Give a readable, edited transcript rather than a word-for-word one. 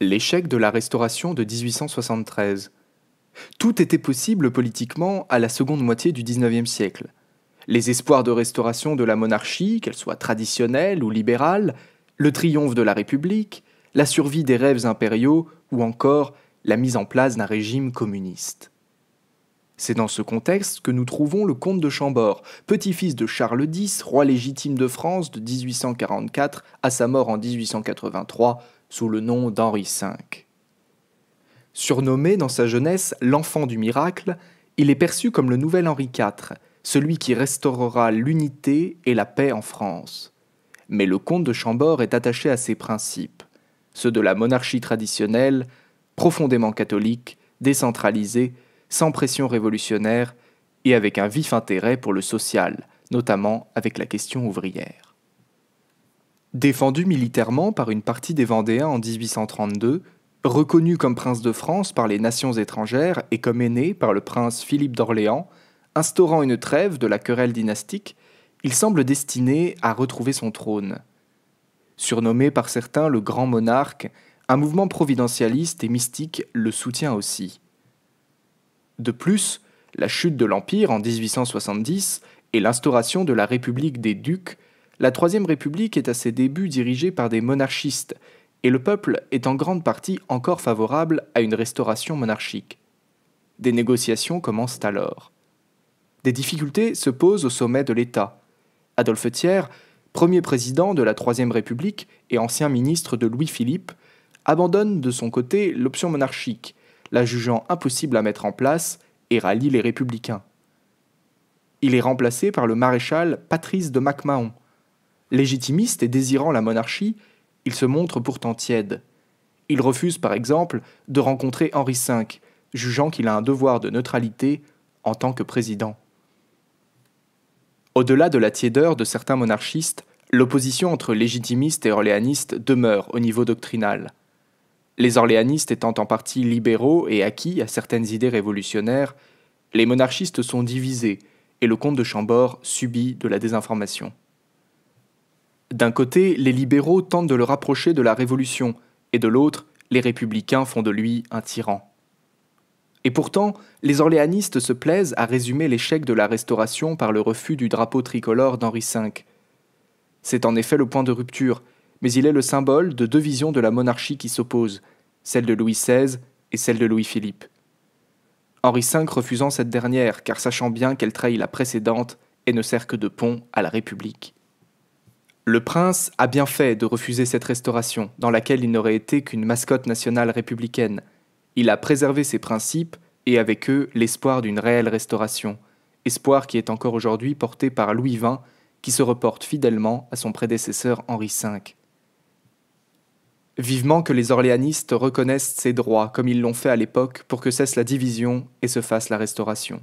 L'échec de la Restauration de 1873. Tout était possible politiquement à la seconde moitié du XIXe siècle. Les espoirs de restauration de la monarchie, qu'elle soit traditionnelle ou libérale, le triomphe de la République, la survie des rêves impériaux ou encore la mise en place d'un régime communiste. C'est dans ce contexte que nous trouvons le comte de Chambord, petit-fils de Charles X, roi légitime de France de 1844 à sa mort en 1883 sous le nom d'Henri V. Surnommé dans sa jeunesse l'enfant du miracle, il est perçu comme le nouvel Henri IV, celui qui restaurera l'unité et la paix en France. Mais le comte de Chambord est attaché à ses principes, ceux de la monarchie traditionnelle, profondément catholique, décentralisée, sans pression révolutionnaire et avec un vif intérêt pour le social, notamment avec la question ouvrière. Défendu militairement par une partie des Vendéens en 1832, reconnu comme prince de France par les nations étrangères et comme aîné par le prince Philippe d'Orléans, instaurant une trêve de la querelle dynastique, il semble destiné à retrouver son trône. Surnommé par certains le grand monarque, un mouvement providentialiste et mystique le soutient aussi. De plus, la chute de l'Empire en 1870 et l'instauration de la République des Ducs, la Troisième République est à ses débuts dirigée par des monarchistes, et le peuple est en grande partie encore favorable à une restauration monarchique. Des négociations commencent alors. Des difficultés se posent au sommet de l'État. Adolphe Thiers, premier président de la Troisième République et ancien ministre de Louis-Philippe, abandonne de son côté l'option monarchique, la jugeant impossible à mettre en place, et rallie les républicains. Il est remplacé par le maréchal Patrice de Mac-Mahon. Légitimiste et désirant la monarchie, il se montre pourtant tiède. Il refuse par exemple de rencontrer Henri V, jugeant qu'il a un devoir de neutralité en tant que président. Au-delà de la tiédeur de certains monarchistes, l'opposition entre légitimistes et orléanistes demeure au niveau doctrinal. Les orléanistes étant en partie libéraux et acquis à certaines idées révolutionnaires, les monarchistes sont divisés et le comte de Chambord subit de la désinformation. D'un côté, les libéraux tentent de le rapprocher de la Révolution, et de l'autre, les républicains font de lui un tyran. Et pourtant, les orléanistes se plaisent à résumer l'échec de la Restauration par le refus du drapeau tricolore d'Henri V. C'est en effet le point de rupture, mais il est le symbole de deux visions de la monarchie qui s'opposent, celle de Louis XVI et celle de Louis-Philippe. Henri V refusant cette dernière, car sachant bien qu'elle trahit la précédente et ne sert que de pont à la République. Le prince a bien fait de refuser cette restauration, dans laquelle il n'aurait été qu'une mascotte nationale républicaine. Il a préservé ses principes, et avec eux l'espoir d'une réelle restauration, espoir qui est encore aujourd'hui porté par Louis XX, qui se reporte fidèlement à son prédécesseur Henri V. Vivement que les orléanistes reconnaissent ces droits comme ils l'ont fait à l'époque pour que cesse la division et se fasse la restauration.